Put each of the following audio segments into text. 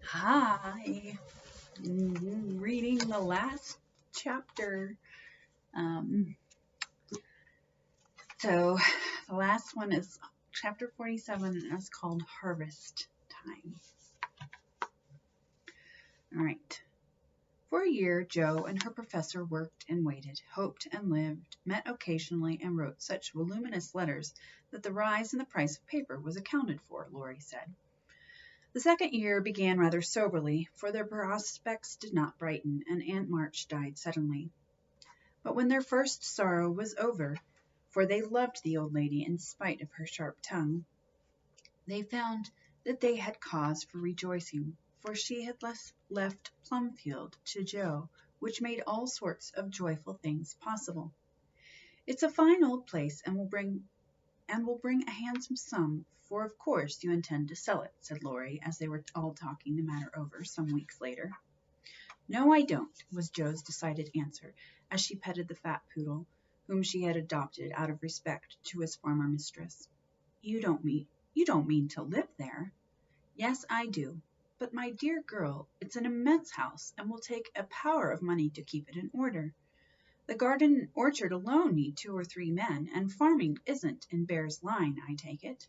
Hi. Reading the last chapter. Um, so the last one is chapter 47 and it's called Harvest Time. All right. For a year, Jo and her professor worked and waited, hoped and lived, met occasionally, and wrote such voluminous letters that the rise in the price of paper was accounted for, Laurie said. The second year began rather soberly, for their prospects did not brighten, and Aunt March died suddenly. But when their first sorrow was over, for they loved the old lady in spite of her sharp tongue, they found that they had cause for rejoicing, for she had left Plumfield to Jo, which made all sorts of joyful things possible. It's a fine old place and will bring a handsome sum, for of course you intend to sell it, said Laurie, as they were all talking the matter over some weeks later. No, I don't, was Jo's decided answer, as she petted the fat poodle, whom she had adopted out of respect to his former mistress. You don't mean to live there? Yes, I do. But my dear girl, it's an immense house, and will take a power of money to keep it in order. The garden and orchard alone need 2 or 3 men, and farming isn't in Bear's line, I take it.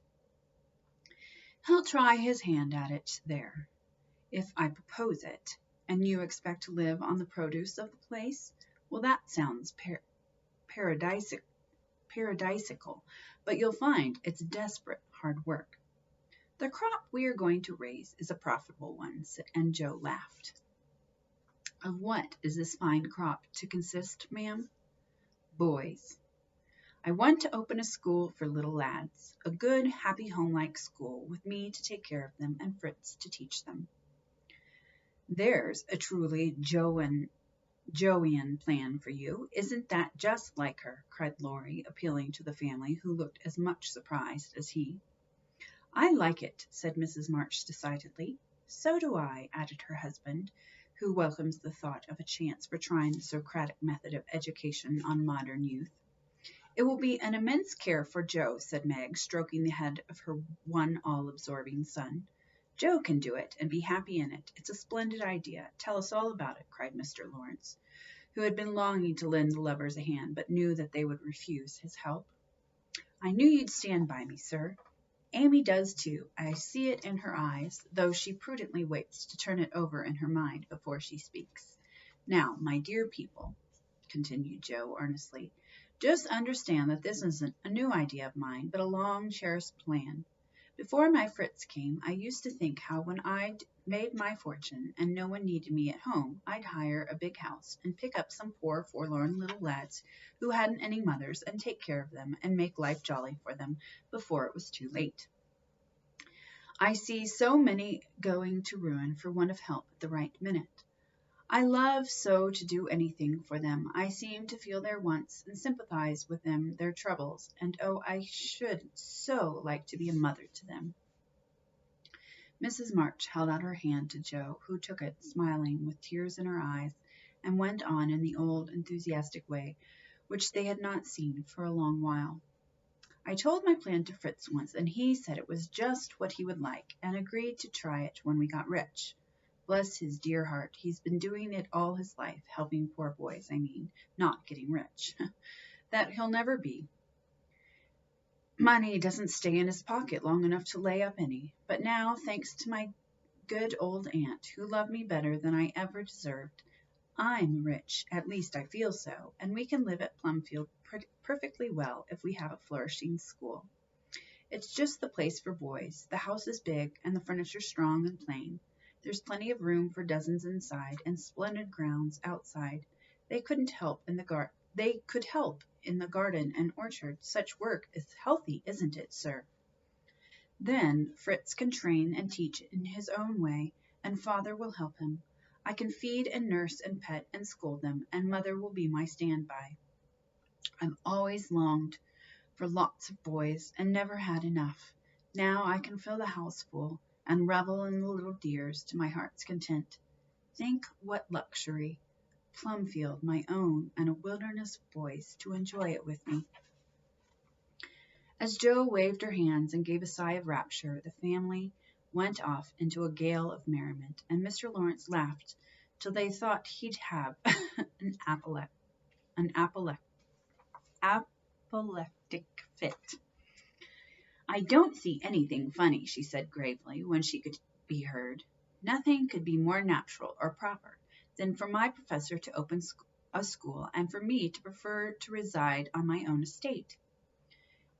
He'll try his hand at it there, if I propose it. And you expect to live on the produce of the place? Well, that sounds paradisical, but you'll find it's desperate hard work. The crop we are going to raise is a profitable one, and Jo laughed. Of what is this fine crop to consist, ma'am? Boys. I want to open a school for little lads, a good, happy, home-like school, with me to take care of them and Fritz to teach them. There's a truly Joan plan for you. Isn't that just like her? Cried Laurie, appealing to the family, who looked as much surprised as he. I like it, said Mrs. March decidedly. So do I, added her husband, who welcomes the thought of a chance for trying the Socratic method of education on modern youth. It will be an immense care for Jo, said Meg, stroking the head of her one all-absorbing son. Jo can do it and be happy in it. It's a splendid idea. Tell us all about it, cried Mr. Lawrence, who had been longing to lend the lovers a hand, but knew that they would refuse his help. I knew you'd stand by me, sir. Amy does too. I see it in her eyes, though she prudently waits to turn it over in her mind before she speaks. Now, my dear people, continued Jo earnestly, just understand that this isn't a new idea of mine, but a long-cherished plan. Before my Fritz came, I used to think how when I'd made my fortune and no one needed me at home, I'd hire a big house and pick up some poor forlorn little lads who hadn't any mothers and take care of them and make life jolly for them before it was too late. I see so many going to ruin for want of help at the right minute. I love so to do anything for them. I seem to feel their wants and sympathize with them, their troubles, and oh, I should so like to be a mother to them. Mrs. March held out her hand to Jo, who took it, smiling, with tears in her eyes, and went on in the old, enthusiastic way, which they had not seen for a long while. I told my plan to Fritz once, and he said it was just what he would like, and agreed to try it when we got rich. Bless his dear heart, he's been doing it all his life, helping poor boys, not getting rich. That he'll never be. Money doesn't stay in his pocket long enough to lay up any, but now, thanks to my good old aunt, who loved me better than I ever deserved, I'm rich, at least I feel so, and we can live at Plumfield perfectly well if we have a flourishing school. It's just the place for boys. The house is big, and the furniture strong and plain. There's plenty of room for dozens inside, and splendid grounds outside. They could help in the garden and orchard. Such work is healthy, isn't it, sir? Then Fritz can train and teach in his own way, and father will help him. I can feed and nurse and pet and scold them, and mother will be my standby. I've always longed for lots of boys and never had enough. Now I can fill the house full and revel in the little dears to my heart's content. Think what luxury! Plumfield, my own, and a wilderness of boys to enjoy it with me. As Jo waved her hands and gave a sigh of rapture, the family went off into a gale of merriment, and Mr. Lawrence laughed till they thought he'd have an apoplectic fit. I don't see anything funny, she said gravely, when she could be heard. Nothing could be more natural or proper than for my professor to open a school and for me to prefer to reside on my own estate.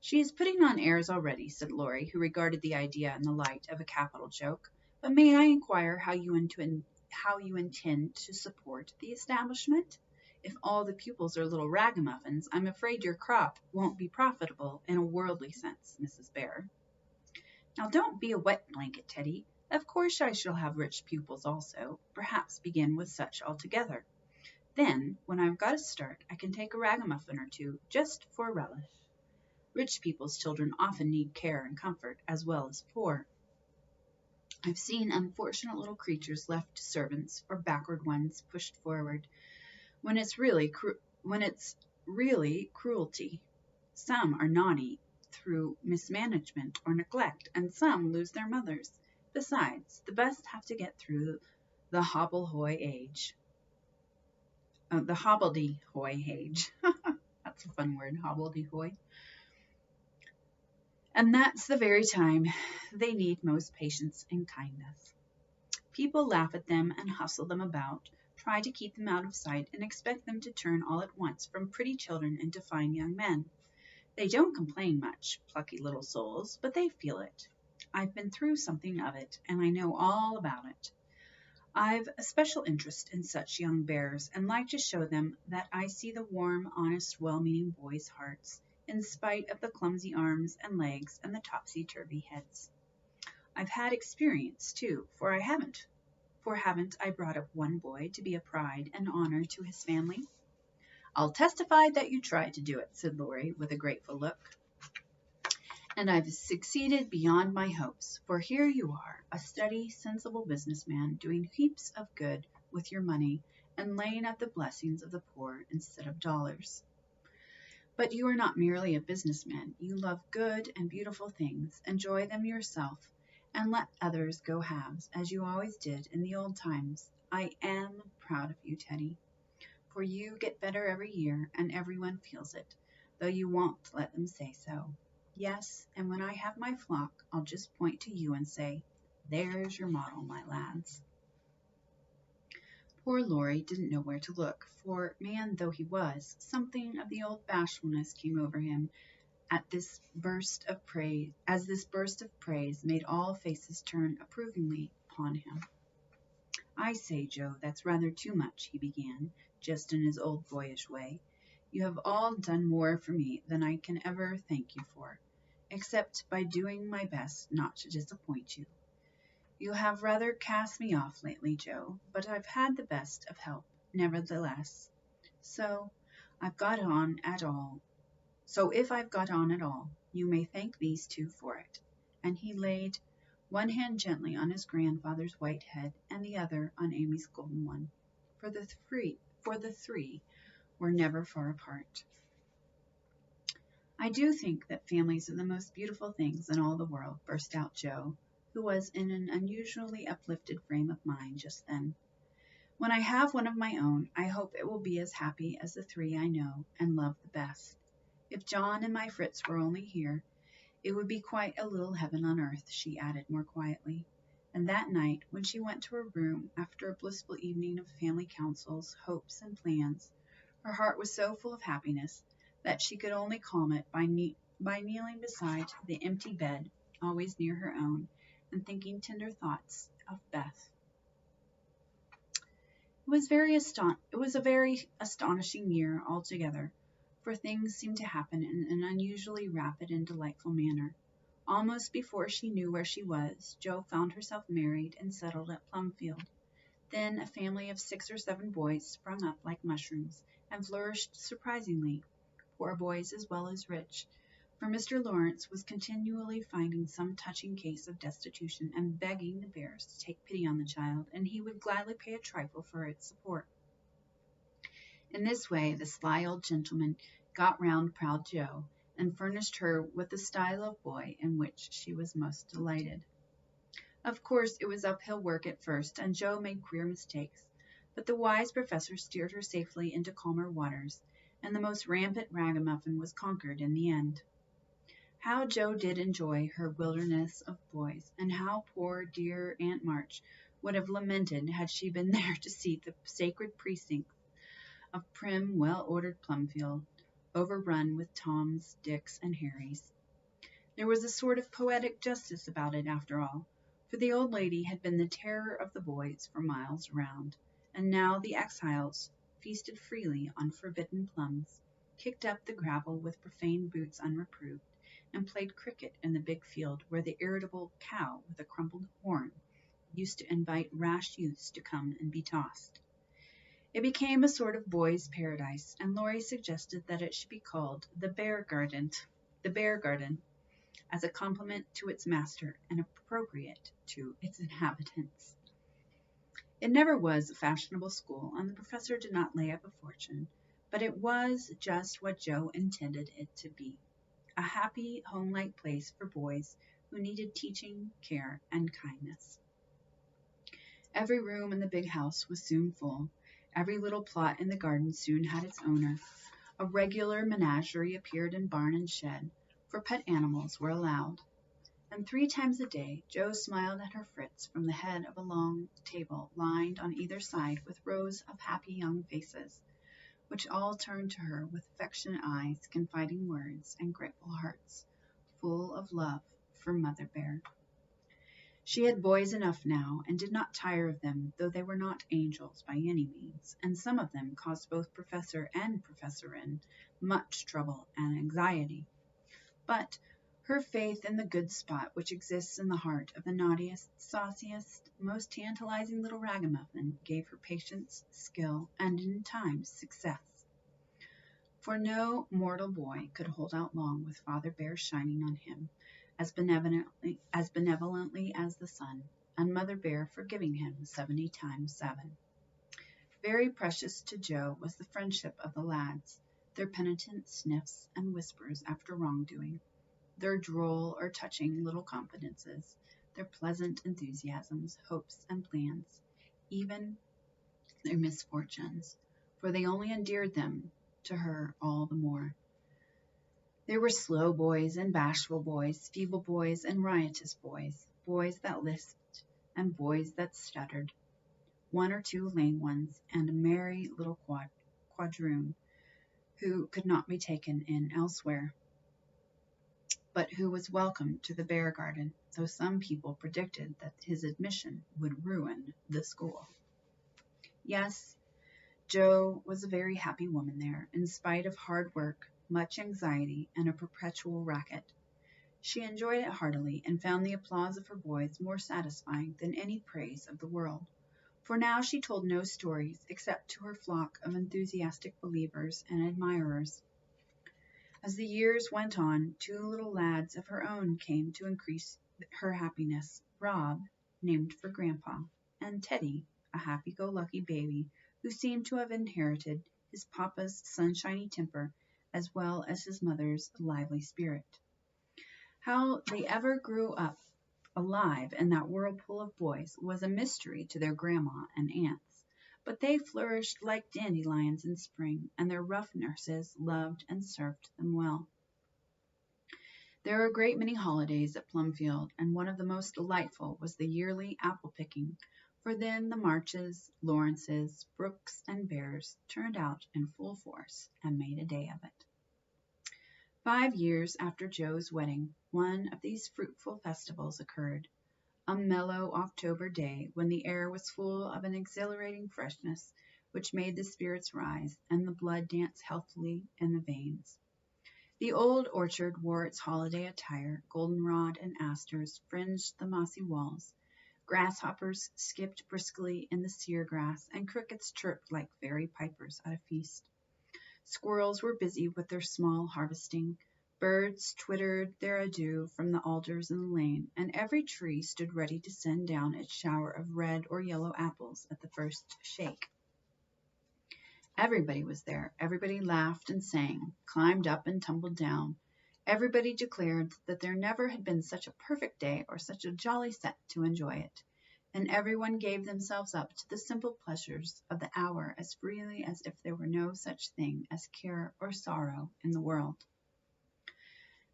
She is putting on airs already, said Laurie, who regarded the idea in the light of a capital joke. But may I inquire how you intend to support the establishment? If all the pupils are little ragamuffins, I'm afraid your crop won't be profitable in a worldly sense, Mrs. Bear. Now don't be a wet blanket, Teddy. Of course I shall have rich pupils also, perhaps begin with such altogether. Then, when I've got a start, I can take a ragamuffin or two, just for relish. Rich people's children often need care and comfort, as well as poor. I've seen unfortunate little creatures left to servants, or backward ones pushed forward, when it's really cruelty. Some are naughty through mismanagement or neglect, and some lose their mothers. Besides, the best have to get through the hobbledehoy age. That's a fun word, hobbledehoy. And that's the very time they need most patience and kindness. People laugh at them and hustle them about, try to keep them out of sight, and expect them to turn all at once from pretty children into fine young men. They don't complain much, plucky little souls, but they feel it. I've been through something of it, and I know all about it. I've a special interest in such young bears, and like to show them that I see the warm, honest, well-meaning boys' hearts, in spite of the clumsy arms and legs and the topsy-turvy heads. I've had experience, too, for haven't I brought up one boy to be a pride and honor to his family? I'll testify that you tried to do it, said Laurie, with a grateful look. And I've succeeded beyond my hopes, for here you are, a steady, sensible businessman, doing heaps of good with your money and laying out the blessings of the poor instead of dollars. But you are not merely a businessman. You love good and beautiful things, enjoy them yourself, and let others go halves, as you always did in the old times. I am proud of you, Teddy, for you get better every year, and everyone feels it, though you won't let them say so. Yes, and when I have my flock, I'll just point to you and say, there's your model, my lads. Poor Laurie didn't know where to look, for, man though he was, something of the old bashfulness came over him as this burst of praise made all faces turn approvingly upon him. I say, Joe, that's rather too much, he began, just in his old boyish way. You have all done more for me than I can ever thank you for, except by doing my best not to disappoint you. You have rather cast me off lately, Joe, but I've had the best of help, nevertheless. So if I've got on at all, you may thank these two for it. And he laid one hand gently on his grandfather's white head and the other on Amy's golden one, for the three were never far apart. I do think that families are the most beautiful things in all the world, burst out Joe, who was in an unusually uplifted frame of mind just then. When I have one of my own, I hope it will be as happy as the three I know and love the best. If John and my Fritz were only here, it would be quite a little heaven on earth, she added more quietly. And that night, when she went to her room after a blissful evening of family councils, hopes, and plans, her heart was so full of happiness that she could only calm it by kneeling beside the empty bed, always near her own, and thinking tender thoughts of Beth. It was a very astonishing year altogether, for things seemed to happen in an unusually rapid and delightful manner. Almost before she knew where she was, Jo found herself married and settled at Plumfield. Then a family of 6 or 7 boys sprung up like mushrooms and flourished surprisingly, poor boys as well as rich, for Mr. Lawrence was continually finding some touching case of destitution and begging the Bears to take pity on the child, and he would gladly pay a trifle for its support. In this way the sly old gentleman got round proud Jo, and furnished her with the style of boy in which she was most delighted. Of course, it was uphill work at first, and Jo made queer mistakes, but the wise professor steered her safely into calmer waters, and the most rampant ragamuffin was conquered in the end. How Jo did enjoy her wilderness of boys, and how poor dear Aunt March would have lamented had she been there to see the sacred precincts of prim, well-ordered Plumfield overrun with Toms, Dicks, and Harrys. There was a sort of poetic justice about it, after all, for the old lady had been the terror of the boys for miles around, and now the exiles feasted freely on forbidden plums, kicked up the gravel with profane boots unreproved, and played cricket in the big field where the irritable cow with a crumpled horn used to invite rash youths to come and be tossed. It became a sort of boys' paradise, and Laurie suggested that it should be called the Bear Garden, as a compliment to its master and appropriate to its inhabitants. It never was a fashionable school, and the professor did not lay up a fortune, but it was just what Jo intended it to be, a happy, home-like place for boys who needed teaching, care, and kindness. Every room in the big house was soon full. Every little plot in the garden soon had its owner. A regular menagerie appeared in barn and shed, for pet animals were allowed. And 3 times a day Jo smiled at her Fritz from the head of a long table lined on either side with rows of happy young faces, which all turned to her with affectionate eyes, confiding words, and grateful hearts, full of love for Mother Bear. She had boys enough now, and did not tire of them, though they were not angels by any means, and some of them caused both Professor and Professorin much trouble and anxiety. But her faith in the good spot which exists in the heart of the naughtiest, sauciest, most tantalizing little ragamuffin gave her patience, skill, and in time success. For no mortal boy could hold out long with Father Bear shining on him as benevolently as the sun, and Mother Bear forgiving him 70 times 7. Very precious to Jo was the friendship of the lads, their penitent sniffs and whispers after wrongdoing, their droll or touching little confidences, their pleasant enthusiasms, hopes, and plans, even their misfortunes, for they only endeared them to her all the more. There were slow boys and bashful boys, feeble boys and riotous boys, boys that lisped and boys that stuttered, 1 or 2 lame ones, and a merry little quadroon who could not be taken in elsewhere, but who was welcome to the Bear Garden, though some people predicted that his admission would ruin the school. Yes, Jo was a very happy woman there, in spite of hard work, much anxiety, and a perpetual racket. She enjoyed it heartily, and found the applause of her boys more satisfying than any praise of the world, for now she told no stories except to her flock of enthusiastic believers and admirers. As the years went on, 2 little lads of her own came to increase her happiness, Rob, named for Grandpa, and Teddy, a happy-go-lucky baby who seemed to have inherited his papa's sunshiny temper as well as his mother's lively spirit. How they ever grew up alive in that whirlpool of boys was a mystery to their grandma and aunts, but they flourished like dandelions in spring, and their rough nurses loved and served them well. There were a great many holidays at Plumfield, and one of the most delightful was the yearly apple picking, for then the Marches, Lawrences, Brooks, and Bears turned out in full force and made a day of it. 5 years after Jo's wedding, one of these fruitful festivals occurred, a mellow October day when the air was full of an exhilarating freshness which made the spirits rise and the blood dance healthily in the veins. The old orchard wore its holiday attire, goldenrod and asters fringed the mossy walls, grasshoppers skipped briskly in the sere grass, and crickets chirped like fairy pipers at a feast. Squirrels were busy with their small harvesting, birds twittered their adieu from the alders in the lane, and every tree stood ready to send down its shower of red or yellow apples at the first shake. Everybody was there. Everybody laughed and sang, climbed up and tumbled down, Everybody declared that there never had been such a perfect day or such a jolly set to enjoy it, and everyone gave themselves up to the simple pleasures of the hour as freely as if there were no such thing as care or sorrow in the world.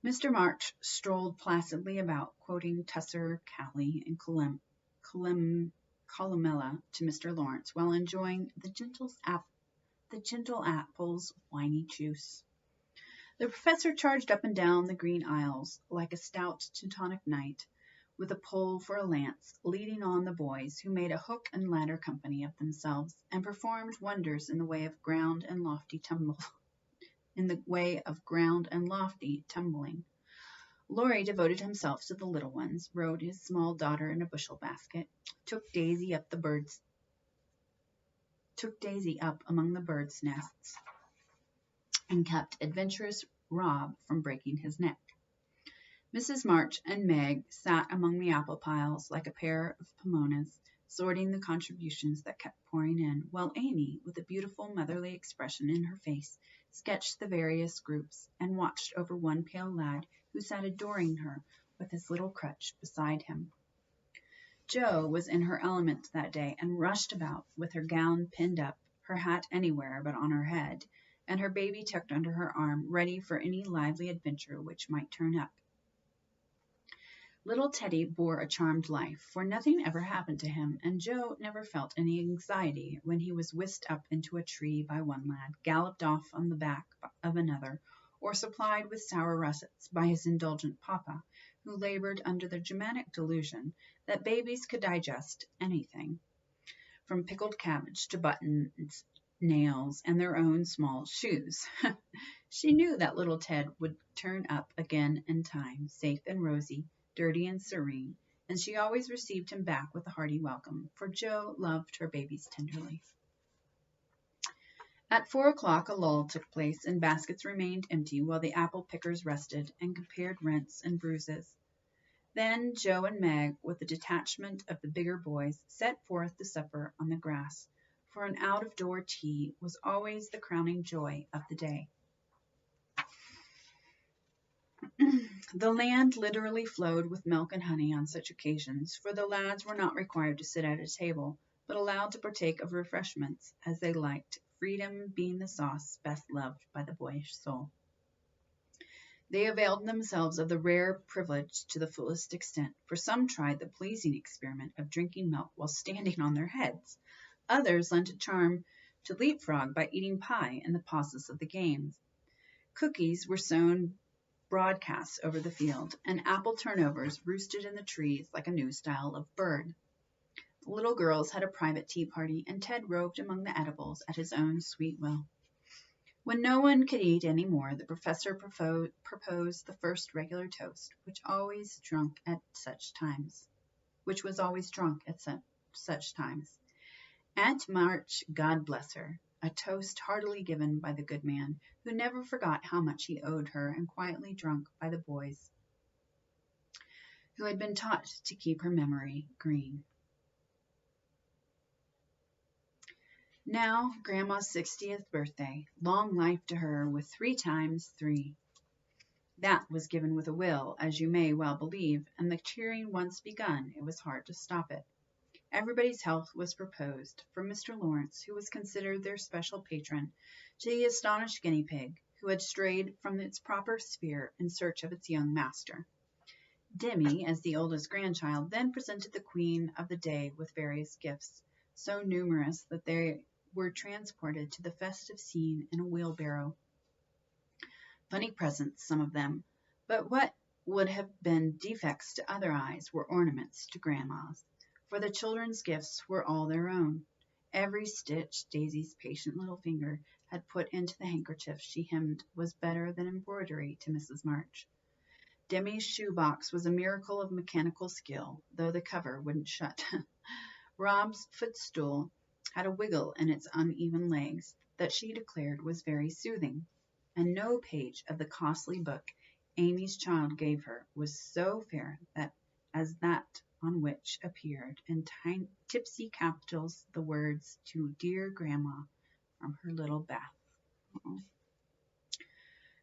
Mr. March strolled placidly about, quoting Tusser, Cowley, and Columella to Mr. Lawrence, while enjoying the gentle apple's winy juice. The professor charged up and down the green aisles like a stout Teutonic knight, with a pole for a lance, leading on the boys, who made a hook and ladder company of themselves, and performed wonders in the way of ground and lofty tumbling. Laurie devoted himself to the little ones, rode his small daughter in a bushel basket, took Daisy up among the birds' nests, and kept adventurous Rob from breaking his neck. Mrs. March and Meg sat among the apple piles like a pair of pomonas, sorting the contributions that kept pouring in, while Amy, with a beautiful motherly expression in her face, sketched the various groups and watched over one pale lad who sat adoring her with his little crutch beside him. Jo was in her element that day and rushed about with her gown pinned up, her hat anywhere but on her head, and her baby tucked under her arm, ready for any lively adventure which might turn up. Little Teddy bore a charmed life, for nothing ever happened to him, and Jo never felt any anxiety when he was whisked up into a tree by one lad, galloped off on the back of another, or supplied with sour russets by his indulgent papa, who labored under the Germanic delusion that babies could digest anything, from pickled cabbage to buttons, nails, and their own small shoes. She knew that little Ted would turn up again in time, safe and rosy, dirty and serene, and she always received him back with a hearty welcome, for Jo loved her babies tenderly. At 4 o'clock a lull took place, and baskets remained empty while the apple pickers rested and compared rents and bruises. Then Jo and Meg, with the detachment of the bigger boys, set forth to supper on the grass, for an out-of-door tea was always the crowning joy of the day. The land literally flowed with milk and honey on such occasions, for the lads were not required to sit at a table, but allowed to partake of refreshments as they liked, freedom being the sauce best loved by the boyish soul. They availed themselves of the rare privilege to the fullest extent, for some tried the pleasing experiment of drinking milk while standing on their heads. Others lent a charm to leapfrog by eating pie in the pauses of the games. Cookies were sown broadcast over the field, and apple turnovers roosted in the trees like a new style of bird. The little girls had a private tea party, and Ted roved among the edibles at his own sweet will. When no one could eat any more, the professor proposed the first regular toast, which was always drunk at such times. Aunt March, God bless her, a toast heartily given by the good man, who never forgot how much he owed her, and quietly drunk by the boys, who had been taught to keep her memory green. Now, Grandma's 60th birthday, long life to her, with 3 times 3. That was given with a will, as you may well believe, and the cheering once begun, it was hard to stop it. Everybody's health was proposed, from Mr. Lawrence, who was considered their special patron, to the astonished guinea pig, who had strayed from its proper sphere in search of its young master. Demi, as the oldest grandchild, then presented the queen of the day with various gifts, so numerous that they were transported to the festive scene in a wheelbarrow. Funny presents, some of them, but what would have been defects to other eyes were ornaments to Grandma's, for the children's gifts were all their own. Every stitch Daisy's patient little finger had put into the handkerchief she hemmed was better than embroidery to Mrs. March. Demi's shoe-box was a miracle of mechanical skill, though the cover wouldn't shut. Rob's footstool had a wiggle in its uneven legs that she declared was very soothing, and no page of the costly book Amy's child gave her was so fair as that on which appeared in tipsy capitals the words, "To dear Grandma from her little Beth."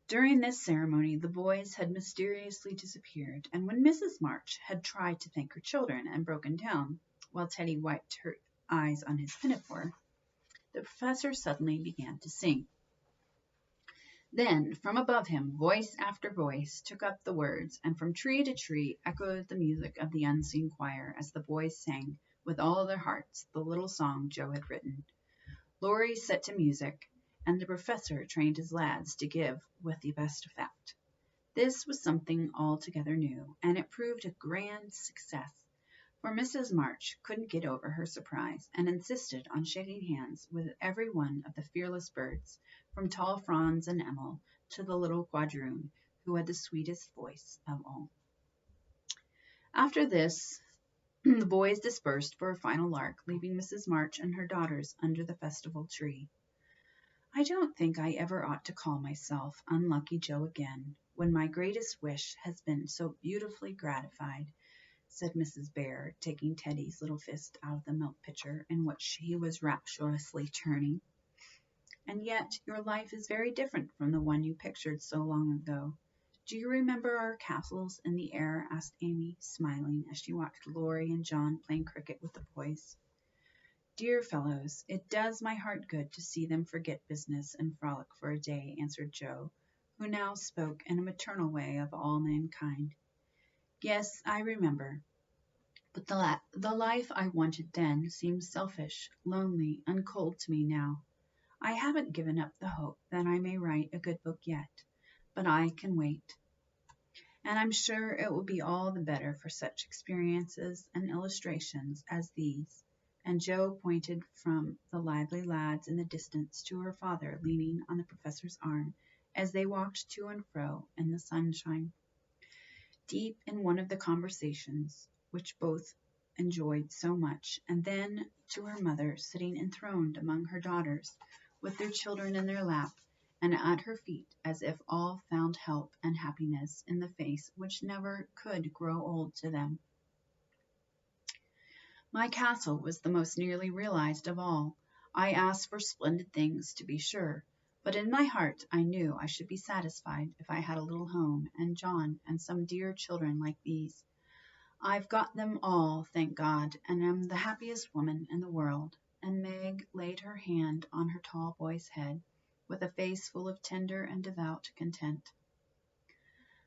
During this ceremony the boys had mysteriously disappeared, and when Mrs. March had tried to thank her children and broken down, while Teddy wiped her eyes on his pinafore, the professor suddenly began to sing. Then, from above him, voice after voice took up the words, and from tree to tree echoed the music of the unseen choir as the boys sang with all their hearts the little song Joe had written. Laurie set to music, and the professor trained his lads to give with the best effect. This was something altogether new, and it proved a grand success, for Mrs. March couldn't get over her surprise, and insisted on shaking hands with every one of the fearless birds, from tall Franz and Emil to the little quadroon, who had the sweetest voice of all. After this, the boys dispersed for a final lark, leaving Mrs. March and her daughters under the festival tree. I don't think I ever ought to call myself Unlucky Joe again, when my greatest wish has been so beautifully gratified, said Mrs. Bear, taking Teddy's little fist out of the milk pitcher in which he was rapturously churning. And yet your life is very different from the one you pictured so long ago. Do you remember our castles in the air? Asked Amy, smiling as she watched Laurie and John playing cricket with the boys. Dear fellows, it does my heart good to see them forget business and frolic for a day, answered Joe, who now spoke in a maternal way of all mankind. Yes, I remember. But the life I wanted then seems selfish, lonely, and cold to me now. I haven't given up the hope that I may write a good book yet, but I can wait. And I'm sure it will be all the better for such experiences and illustrations as these. And Joe pointed from the lively lads in the distance to her father leaning on the professor's arm as they walked to and fro in the sunshine. Deep in one of the conversations which both enjoyed so much, and then to her mother sitting enthroned among her daughters with their children in their lap and at her feet, as if all found help and happiness in the face which never could grow old to them. My castle was the most nearly realized of all. I asked for splendid things, to be sure, but in my heart I knew I should be satisfied if I had a little home, and John, and some dear children like these. I've got them all, thank God, and am the happiest woman in the world. And Meg laid her hand on her tall boy's head, with a face full of tender and devout content.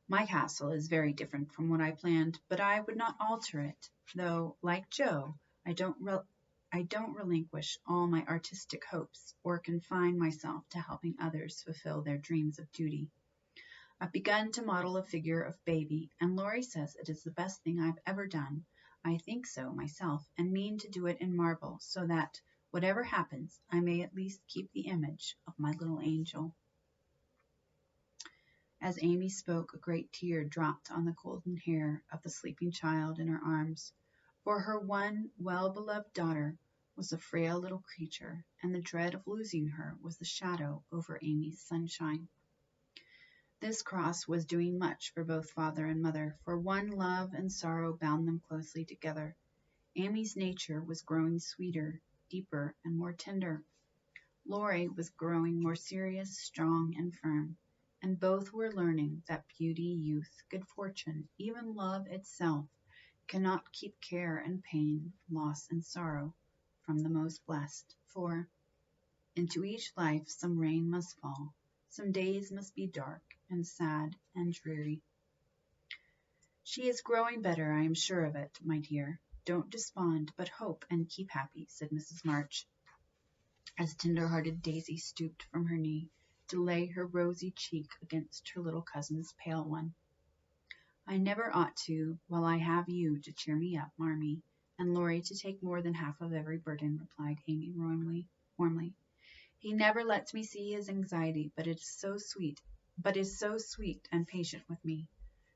My castle is very different from what I planned, but I would not alter it, though, like Joe, I don't relinquish all my artistic hopes or confine myself to helping others fulfill their dreams of duty. I've begun to model a figure of baby, and Laurie says it is the best thing I've ever done. I think so myself, and mean to do it in marble, so that, whatever happens, I may at least keep the image of my little angel. As Amy spoke, a great tear dropped on the golden hair of the sleeping child in her arms, for her one well-beloved daughter was a frail little creature, and the dread of losing her was the shadow over Amy's sunshine. This cross was doing much for both father and mother, for one love and sorrow bound them closely together. Amy's nature was growing sweeter, deeper, and more tender. Laurie was growing more serious, strong, and firm, and both were learning that beauty, youth, good fortune, even love itself, cannot keep care and pain, loss and sorrow from the most blessed. For into each life some rain must fall, some days must be dark and sad and dreary. She is growing better, I am sure of it, my dear. Don't despond, but hope and keep happy, said Mrs. March, as tender-hearted Daisy stooped from her knee to lay her rosy cheek against her little cousin's pale one. I never ought to, while I have you to cheer me up, Marmee, and Laurie to take more than half of every burden, replied Amy warmly. He never lets me see his anxiety, but is so sweet and patient with me,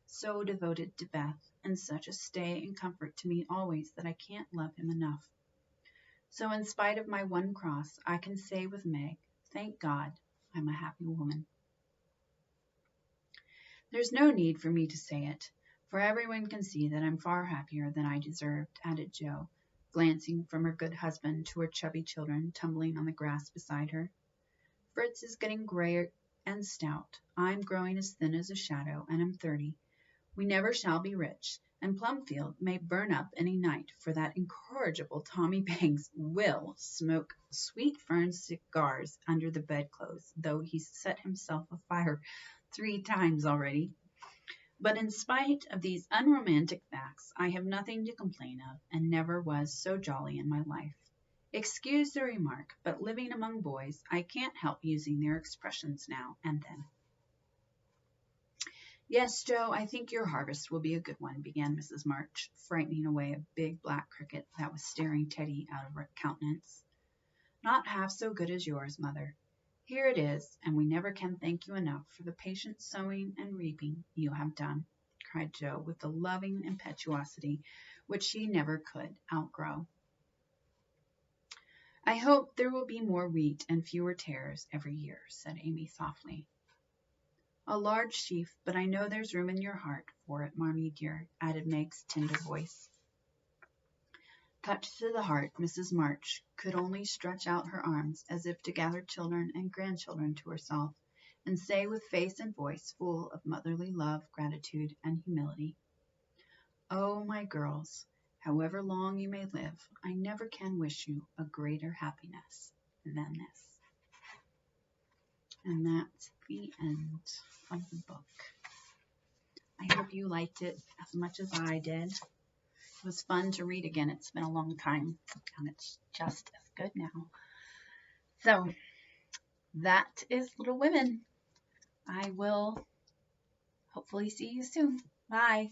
so devoted to Beth, and such a stay and comfort to me always that I can't love him enough. So in spite of my one cross, I can say with Meg, thank God, I'm a happy woman. There's no need for me to say it, for everyone can see that I'm far happier than I deserved, added Jo, glancing from her good husband to her chubby children tumbling on the grass beside her. Fritz is getting grayer and stout. I'm growing as thin as a shadow, and am 30. We never shall be rich, and Plumfield may burn up any night, for that incorrigible Tommy Bangs will smoke sweet fern cigars under the bedclothes, though he's set himself afire 3 times already. But in spite of these unromantic facts, I have nothing to complain of, and never was so jolly in my life. Excuse the remark, but living among boys, I can't help using their expressions now and then. Yes, Joe, I think your harvest will be a good one, began Mrs. March, frightening away a big black cricket that was staring Teddy out of her countenance. Not half so good as yours, Mother. Here it is, and we never can thank you enough for the patient sowing and reaping you have done, cried Joe with a loving impetuosity which she never could outgrow. I hope there will be more wheat and fewer tares every year, said Amy softly. A large sheaf, but I know there's room in your heart for it, Marmee dear, added Meg's tender voice. Touched to the heart, Mrs. March could only stretch out her arms as if to gather children and grandchildren to herself, and say with face and voice full of motherly love, gratitude, and humility, "Oh, my girls, however long you may live, I never can wish you a greater happiness than this." And that's the end of the book. I hope you liked it as much as I did. It was fun to read again. It's been a long time, and it's just as good now. So, that is Little Women. I will hopefully see you soon. Bye.